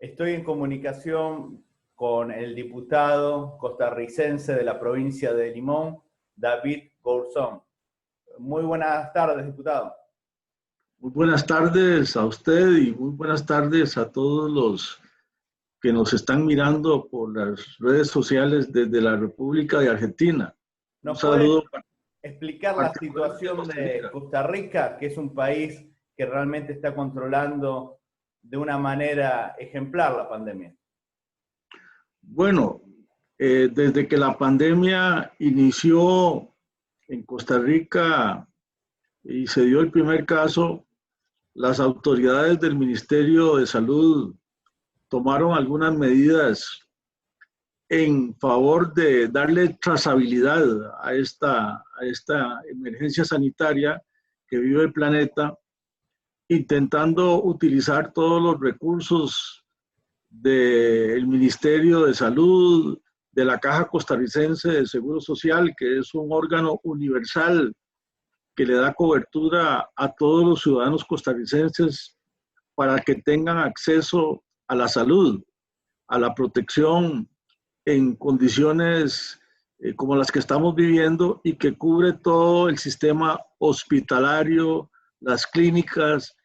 Estoy en comunicación con el diputado costarricense de la provincia de Limón, David Goursón. Muy buenas tardes, diputado. Muy buenas tardes a usted y muy buenas tardes a todos los que nos están mirando por las redes sociales desde la República de Argentina. Un saludo. ¿Nos puede explicar la situación de Costa Rica, que es un país que realmente está controlando de una manera ejemplar la pandemia? Bueno, desde que la pandemia inició en Costa Rica y se dio el primer caso, las autoridades del Ministerio de Salud tomaron algunas medidas en favor de darle trazabilidad a esta emergencia sanitaria que vive el planeta, intentando utilizar todos los recursos del Ministerio de Salud, de la Caja Costarricense de Seguro Social, que es un órgano universal que le da cobertura a todos los ciudadanos costarricenses para que tengan acceso a la salud, a la protección en condiciones como las que estamos viviendo y que cubre todo el sistema hospitalario, las clínicas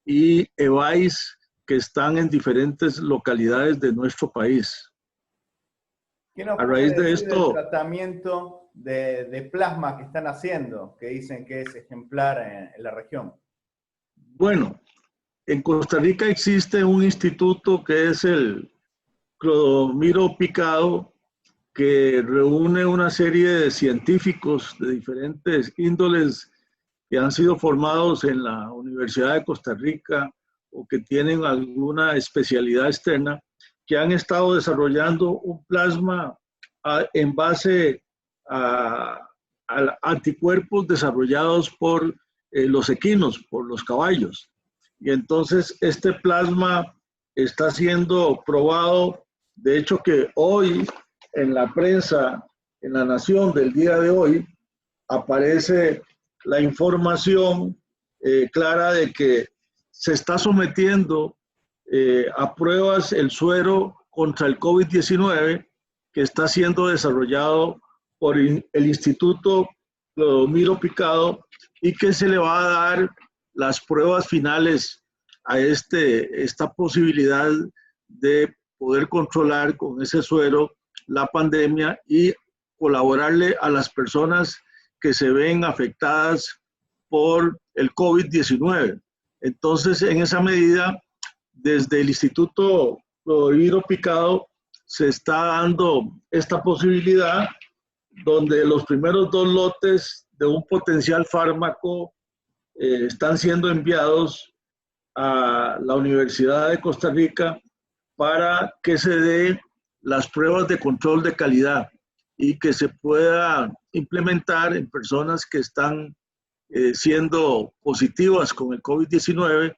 y EVAIS que están en diferentes localidades de nuestro país. ¿Qué nos puede decir del tratamiento de plasma que están haciendo, que dicen que es ejemplar en la región? Bueno, en Costa Rica existe un instituto que es el Clodomiro Picado, que reúne una serie de científicos de diferentes índoles que han sido formados en la Universidad de Costa Rica o que tienen alguna especialidad externa, que han estado desarrollando un plasma en base a anticuerpos desarrollados por los equinos, por los caballos. Y entonces este plasma está siendo probado. De hecho que hoy en la prensa, en La Nación del día de hoy, aparece la información clara de que se está sometiendo a pruebas el suero contra el COVID-19 que está siendo desarrollado por el Instituto Clodomiro Picado y que se le va a dar las pruebas finales a esta posibilidad de poder controlar con ese suero la pandemia y colaborarle a las personas que se ven afectadas por el COVID-19. Entonces, en esa medida, desde el Instituto Clodomiro Picado se está dando esta posibilidad donde los primeros 2 lotes de un potencial fármaco están siendo enviados a la Universidad de Costa Rica para que se dé las pruebas de control de calidad y que se pueda implementar en personas que están siendo positivas con el COVID-19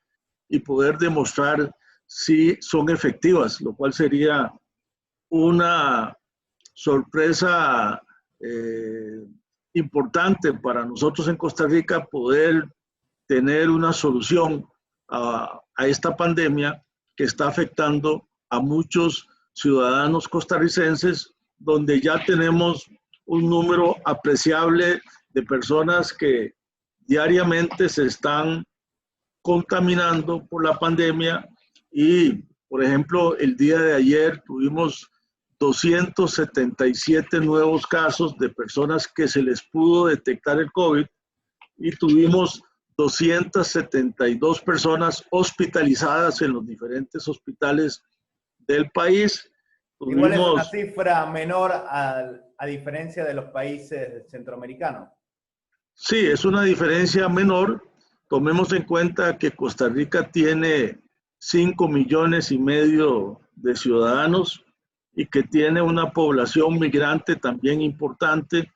y poder demostrar si son efectivas, lo cual sería una sorpresa importante para nosotros en Costa Rica, poder tener una solución a esta pandemia que está afectando a muchos ciudadanos costarricenses, donde ya tenemos un número apreciable de personas que diariamente se están contaminando por la pandemia y, por ejemplo, el día de ayer tuvimos 277 nuevos casos de personas que se les pudo detectar el COVID y tuvimos 272 personas hospitalizadas en los diferentes hospitales del país. Igual es una cifra menor a diferencia de los países centroamericanos. Sí, es una diferencia menor. Tomemos en cuenta que Costa Rica tiene 5,5 millones de ciudadanos y que tiene una población migrante también importante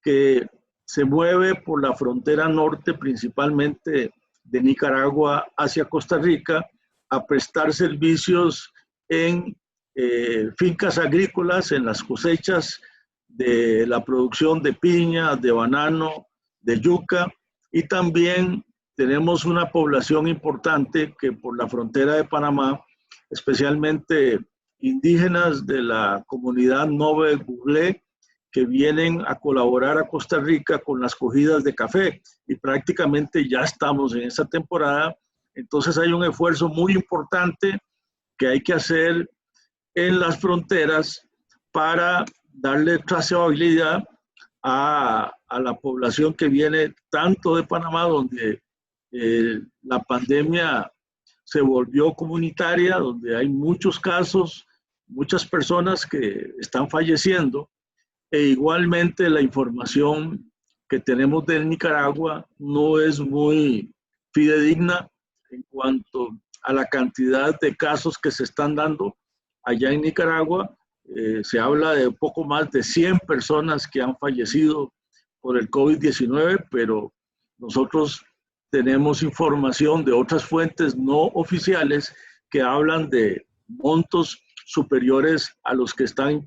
que se mueve por la frontera norte, principalmente de Nicaragua hacia Costa Rica, a prestar servicios en fincas agrícolas, en las cosechas de la producción de piña, de banano, de yuca, y también tenemos una población importante que por la frontera de Panamá especialmente indígenas de la comunidad Nove Buglé, que vienen a colaborar a Costa Rica con las cogidas de café, y prácticamente ya estamos en esa temporada. Entonces hay un esfuerzo muy importante que hay que hacer en las fronteras para darle trazabilidad a la población que viene tanto de Panamá, donde la pandemia se volvió comunitaria, donde hay muchos casos, muchas personas que están falleciendo, e igualmente la información que tenemos de Nicaragua no es muy fidedigna en cuanto a la cantidad de casos que se están dando allá en Nicaragua. Se habla de poco más de 100 personas que han fallecido por el COVID-19, pero nosotros tenemos información de otras fuentes no oficiales que hablan de montos superiores a los que están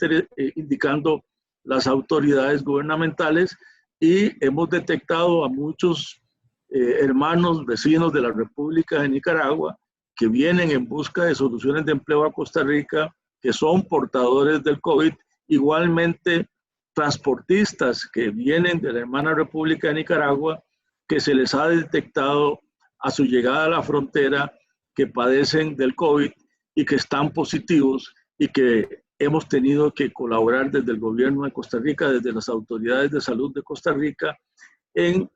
indicando las autoridades gubernamentales, y hemos detectado a muchos hermanos, vecinos de la República de Nicaragua que vienen en busca de soluciones de empleo a Costa Rica, que son portadores del COVID, igualmente transportistas que vienen de la hermana República de Nicaragua, que se les ha detectado a su llegada a la frontera que padecen del COVID y que están positivos, y que hemos tenido que colaborar desde el gobierno de Costa Rica, desde las autoridades de salud de Costa Rica, en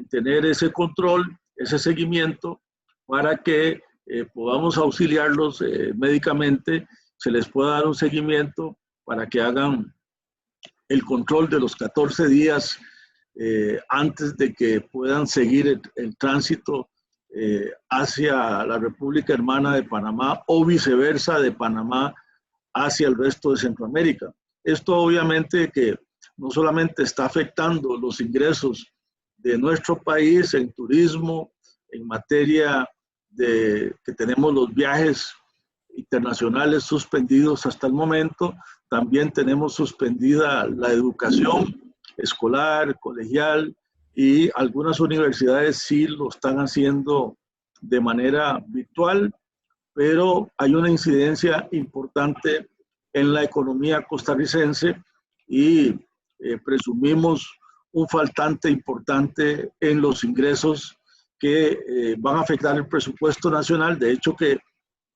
tener ese control, ese seguimiento, para que podamos auxiliarlos médicamente, se les pueda dar un seguimiento para que hagan el control de los 14 días antes de que puedan seguir el tránsito hacia la República Hermana de Panamá, o viceversa, de Panamá hacia el resto de Centroamérica. Esto obviamente que no solamente está afectando los ingresos de nuestro país en turismo, en materia de que tenemos los viajes internacionales suspendidos hasta el momento, también tenemos suspendida la educación escolar, colegial, y algunas universidades sí lo están haciendo de manera virtual, pero hay una incidencia importante en la economía costarricense, y presumimos un faltante importante en los ingresos que van a afectar el presupuesto nacional. De hecho, que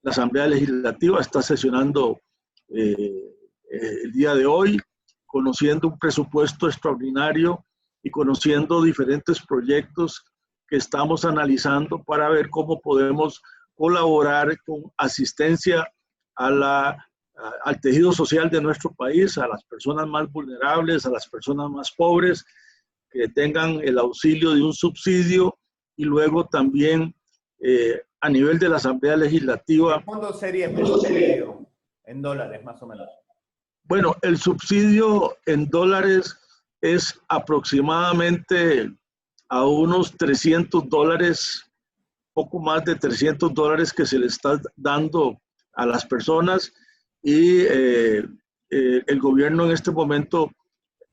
la Asamblea Legislativa está sesionando el día de hoy, conociendo un presupuesto extraordinario y conociendo diferentes proyectos que estamos analizando para ver cómo podemos colaborar con asistencia al tejido social de nuestro país, a las personas más vulnerables, a las personas más pobres, que tengan el auxilio de un subsidio, y luego también a nivel de la Asamblea Legislativa. ¿Cuánto sería el subsidio en dólares, más o menos? Bueno, el subsidio en dólares es aproximadamente a unos $300, poco más de $300 que se le está dando a las personas, y el gobierno en este momento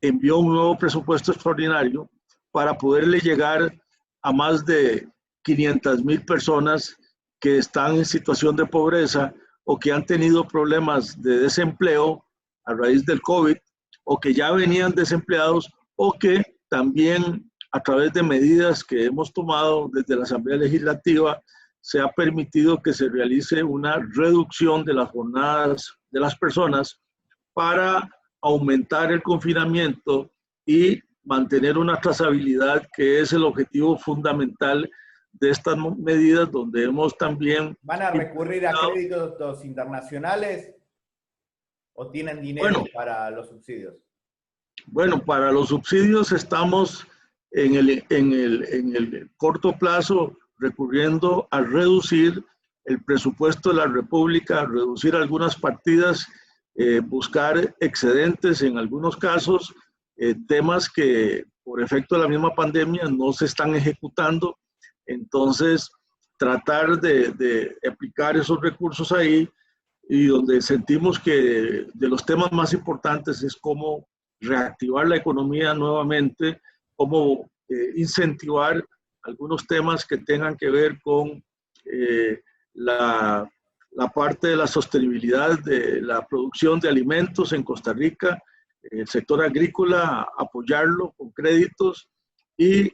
envió un nuevo presupuesto extraordinario para poderle llegar a más de 500,000 personas que están en situación de pobreza, o que han tenido problemas de desempleo a raíz del COVID, o que ya venían desempleados, o que también a través de medidas que hemos tomado desde la Asamblea Legislativa se ha permitido que se realice una reducción de las jornadas de las personas para aumentar el confinamiento y mantener una trazabilidad, que es el objetivo fundamental de estas medidas, donde hemos también... ¿Van a recurrir a créditos internacionales o tienen dinero para los subsidios? Bueno, para los subsidios estamos en el corto plazo recurriendo a reducir el presupuesto de la República, reducir algunas partidas, buscar excedentes en algunos casos, temas que por efecto de la misma pandemia no se están ejecutando. Entonces, tratar de aplicar esos recursos ahí, y donde sentimos que de los temas más importantes es cómo reactivar la economía nuevamente, cómo incentivar algunos temas que tengan que ver con la la parte de la sostenibilidad de la producción de alimentos en Costa Rica, el sector agrícola, apoyarlo con créditos y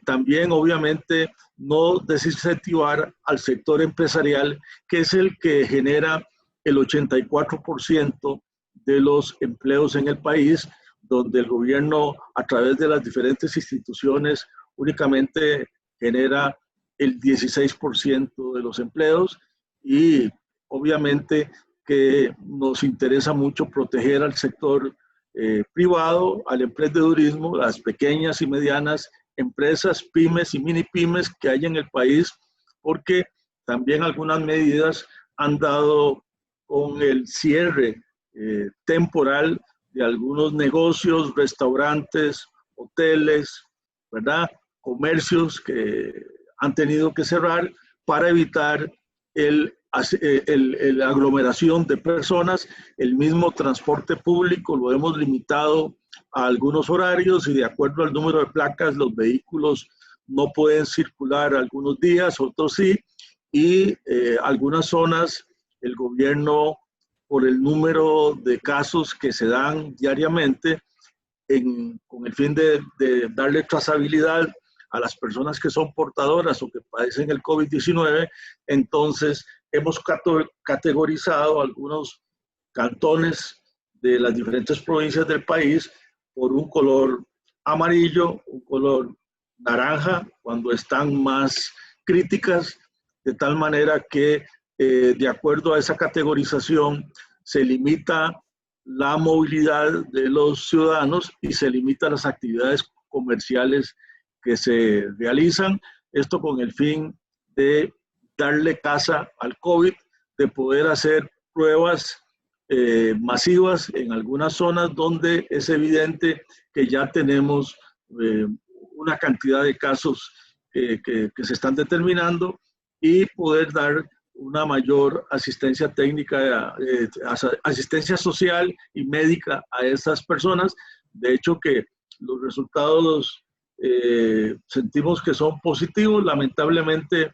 también, obviamente, no desincentivar al sector empresarial, que es el que genera el 84% de los empleos en el país, donde el gobierno, a través de las diferentes instituciones, únicamente genera el 16% de los empleos y obviamente que nos interesa mucho proteger al sector privado, al emprendedurismo, las pequeñas y medianas empresas, pymes y mini pymes que hay en el país, porque también algunas medidas han dado con el cierre temporal de algunos negocios, restaurantes, hoteles, ¿verdad? Comercios que han tenido que cerrar para evitar la aglomeración de personas. El mismo transporte público lo hemos limitado a algunos horarios y de acuerdo al número de placas los vehículos no pueden circular algunos días, otros sí, y algunas zonas el gobierno, por el número de casos que se dan diariamente, con el fin de darle trazabilidad a las personas que son portadoras o que padecen el COVID-19, entonces hemos categorizado algunos cantones de las diferentes provincias del país por un color amarillo, un color naranja, cuando están más críticas, de tal manera que de acuerdo a esa categorización se limita la movilidad de los ciudadanos y se limitan las actividades comerciales que se realizan. Esto con el fin de darle casa al COVID, de poder hacer pruebas masivas en algunas zonas donde es evidente que ya tenemos una cantidad de casos que se están determinando y poder dar una mayor asistencia técnica, asistencia social y médica a esas personas. De hecho, que los resultados sentimos que son positivos. Lamentablemente,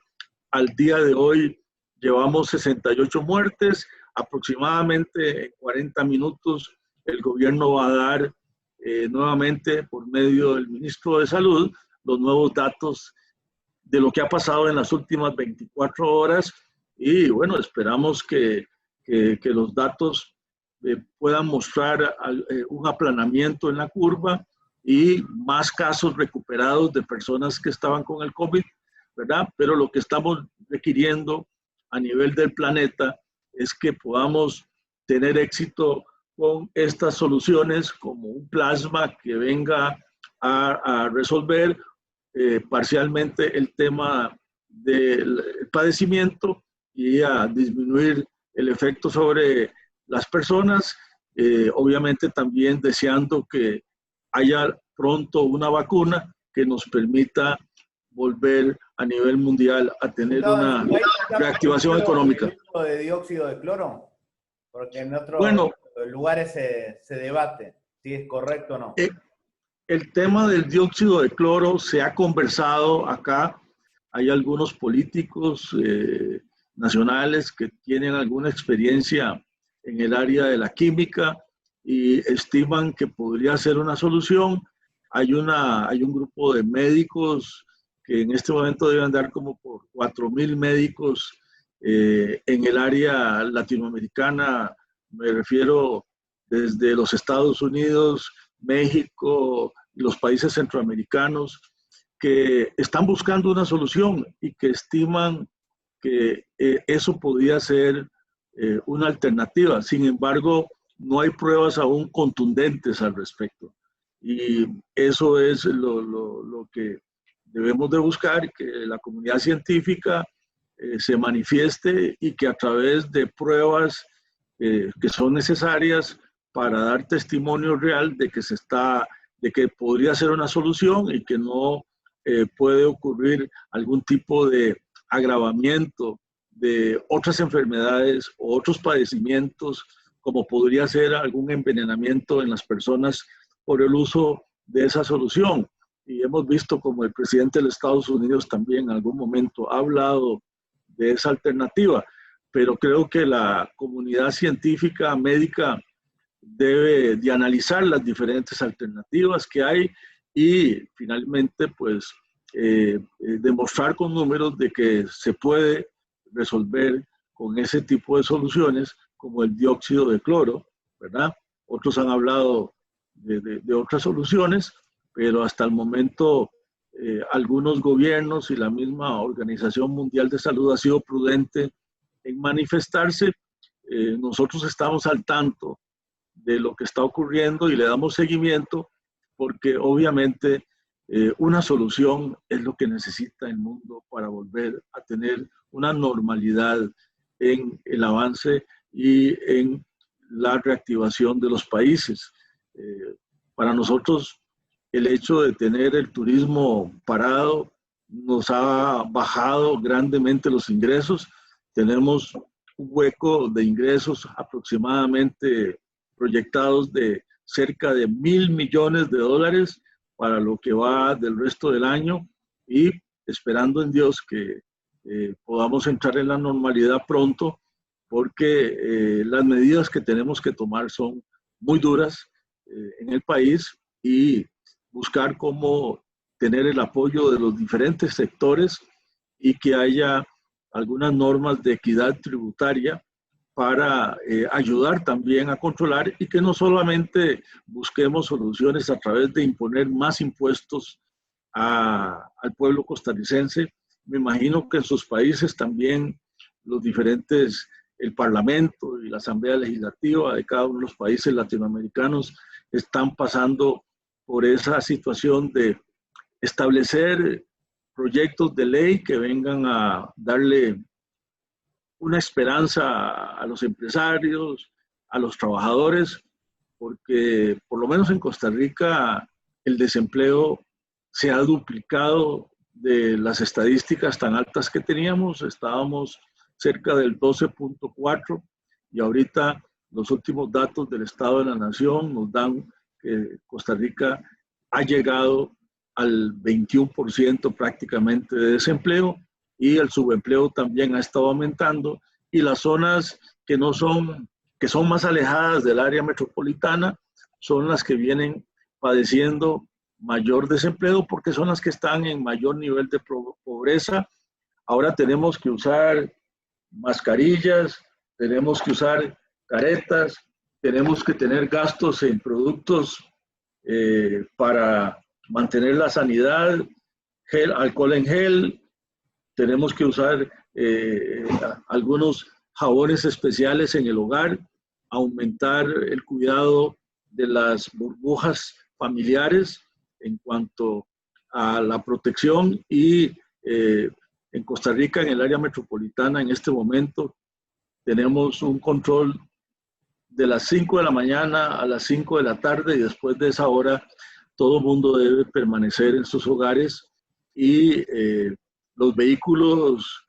al día de hoy llevamos 68 muertes. Aproximadamente en 40 minutos el gobierno va a dar nuevamente por medio del ministro de Salud los nuevos datos de lo que ha pasado en las últimas 24 horas y bueno, esperamos que los datos puedan mostrar un aplanamiento en la curva y más casos recuperados de personas que estaban con el COVID, ¿verdad? Pero lo que estamos requiriendo a nivel del planeta es que podamos tener éxito con estas soluciones como un plasma que venga a resolver parcialmente el tema del padecimiento y a disminuir el efecto sobre las personas, obviamente también deseando que haya pronto una vacuna que nos permita volver a nivel mundial a tener una reactivación económica. ¿El uso de dióxido de cloro? Porque en otros lugares se debate si es correcto o no. El tema del dióxido de cloro se ha conversado acá. Hay algunos políticos nacionales que tienen alguna experiencia en el área de la química y estiman que podría ser una solución. Hay un grupo de médicos que en este momento deben andar como por 4,000 médicos en el área latinoamericana, me refiero desde los Estados Unidos, México y los países centroamericanos, que están buscando una solución y que estiman que eso podría ser una alternativa. Sin embargo, no hay pruebas aún contundentes al respecto. Y eso es lo que debemos de buscar, que la comunidad científica se manifieste y que a través de pruebas que son necesarias para dar testimonio real de que podría ser una solución y que no puede ocurrir algún tipo de agravamiento de otras enfermedades o otros padecimientos, como podría ser algún envenenamiento en las personas por el uso de esa solución. Y hemos visto como el presidente de los Estados Unidos también en algún momento ha hablado de esa alternativa. pero creo que la comunidad científica médica debe de analizar las diferentes alternativas que hay y finalmente pues demostrar con números de que se puede resolver con ese tipo de soluciones como el dióxido de cloro, ¿verdad? Otros han hablado de otras soluciones, pero hasta el momento algunos gobiernos y la misma Organización Mundial de Salud ha sido prudente en manifestarse. Nosotros estamos al tanto de lo que está ocurriendo y le damos seguimiento porque obviamente una solución es lo que necesita el mundo para volver a tener una normalidad en el avance y en la reactivación de los países. Para nosotros el hecho de tener el turismo parado nos ha bajado grandemente los ingresos. Tenemos un hueco de ingresos aproximadamente proyectados de cerca de $1.000 millones para lo que va del resto del año y esperando en Dios que podamos entrar en la normalidad pronto porque las medidas que tenemos que tomar son muy duras en el país y buscar cómo tener el apoyo de los diferentes sectores y que haya algunas normas de equidad tributaria para ayudar también a controlar y que no solamente busquemos soluciones a través de imponer más impuestos al pueblo costarricense. Me imagino que en sus países también los diferentes, el Parlamento y la Asamblea Legislativa de cada uno de los países latinoamericanos están pasando por esa situación de establecer proyectos de ley que vengan a darle una esperanza a los empresarios, a los trabajadores, porque por lo menos en Costa Rica el desempleo se ha duplicado de las estadísticas tan altas que teníamos. Estábamos cerca del 12.4 y ahorita los últimos datos del Estado de la Nación nos dan que Costa Rica ha llegado al 21% prácticamente de desempleo y el subempleo también ha estado aumentando y las zonas que son más alejadas del área metropolitana son las que vienen padeciendo mayor desempleo porque son las que están en mayor nivel de pobreza. Ahora tenemos que usar mascarillas, tenemos que usar caretas, tenemos que tener gastos en productos para mantener la sanidad, gel, alcohol en gel, tenemos que usar algunos jabones especiales en el hogar, aumentar el cuidado de las burbujas familiares en cuanto a la protección y en Costa Rica, en el área metropolitana, en este momento tenemos un control de las 5 de la mañana a las 5 de la tarde y después de esa hora todo el mundo debe permanecer en sus hogares y los vehículos,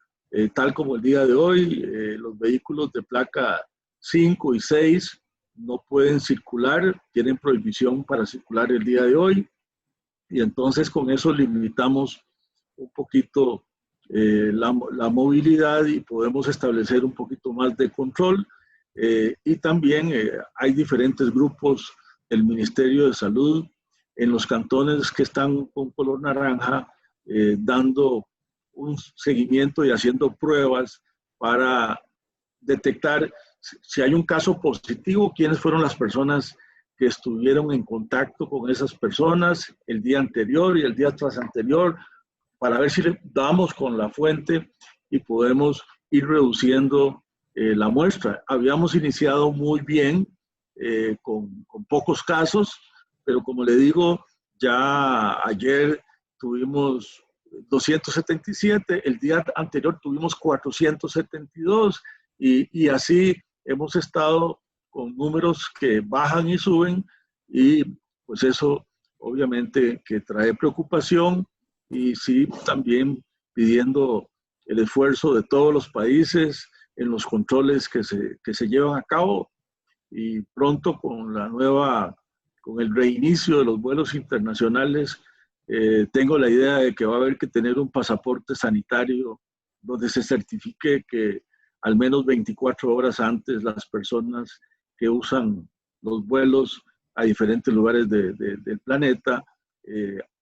tal como el día de hoy, los vehículos de placa 5 y 6 no pueden circular, tienen prohibición para circular el día de hoy y entonces con eso limitamos un poquito la movilidad y podemos establecer un poquito más de control y también hay diferentes grupos del Ministerio de Salud en los cantones que están con color naranja dando un seguimiento y haciendo pruebas para detectar si hay un caso positivo, quiénes fueron las personas que estuvieron en contacto con esas personas el día anterior y el día tras anterior, para ver si le damos con la fuente y podemos ir reduciendo la muestra. Habíamos iniciado muy bien con pocos casos, pero como le digo, ya ayer tuvimos 277, el día anterior tuvimos 472 y así hemos estado con números que bajan y suben y pues eso obviamente que trae preocupación y sí también pidiendo el esfuerzo de todos los países en los controles que se llevan a cabo y pronto con el reinicio de los vuelos internacionales tengo la idea de que va a haber que tener un pasaporte sanitario donde se certifique que al menos 24 horas antes las personas que usan los vuelos a diferentes lugares del planeta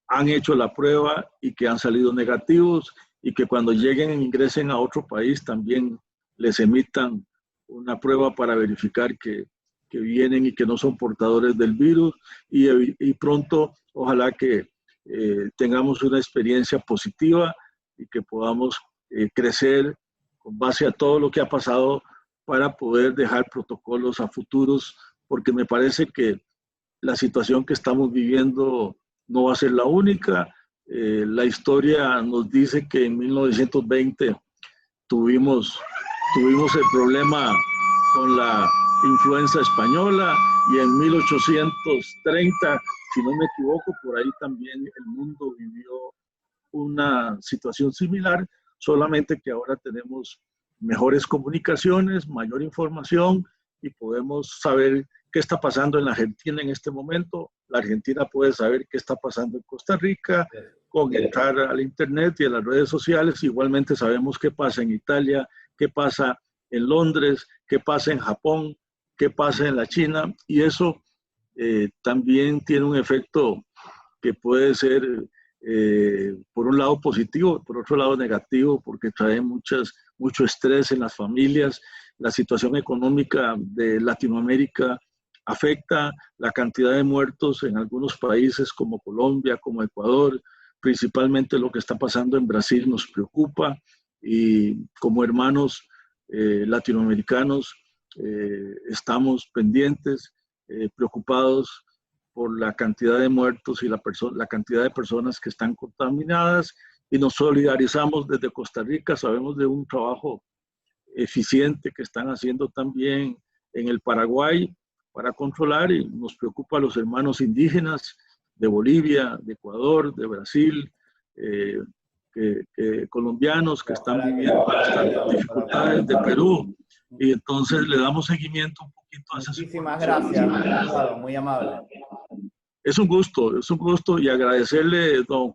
han hecho la prueba y que han salido negativos, y que cuando lleguen e ingresen a otro país también les emitan una prueba para verificar que vienen y que no son portadores del virus, y pronto ojalá que tengamos una experiencia positiva y que podamos crecer con base a todo lo que ha pasado para poder dejar protocolos a futuros, porque me parece que la situación que estamos viviendo no va a ser la única. La historia nos dice que en 1920 tuvimos el problema con la influenza española, y en 1830, si no me equivoco, por ahí también el mundo vivió una situación similar, solamente que ahora tenemos mejores comunicaciones, mayor información, y podemos saber qué está pasando en la Argentina en este momento. La Argentina puede saber qué está pasando en Costa Rica con entrar al internet y a las redes sociales. Igualmente sabemos qué pasa en Italia, qué pasa en Londres, qué pasa en Japón, qué pasa en la China, y eso también tiene un efecto que puede ser por un lado positivo, por otro lado negativo, porque trae mucho estrés en las familias. La situación económica de Latinoamérica afecta, la cantidad de muertos en algunos países como Colombia, como Ecuador, principalmente lo que está pasando en Brasil nos preocupa, y como hermanos latinoamericanos estamos pendientes, preocupados por la cantidad de muertos y la cantidad de personas que están contaminadas, y nos solidarizamos desde Costa Rica. Sabemos de un trabajo eficiente que están haciendo también en el Paraguay para controlar, y nos preocupa a los hermanos indígenas de Bolivia, de Ecuador, de Brasil, colombianos que están viviendo bastantes dificultades, de Perú, y entonces le damos seguimiento un poquito a esas. Muchísimas gracias, muy amable. Es un gusto, y agradecerle, don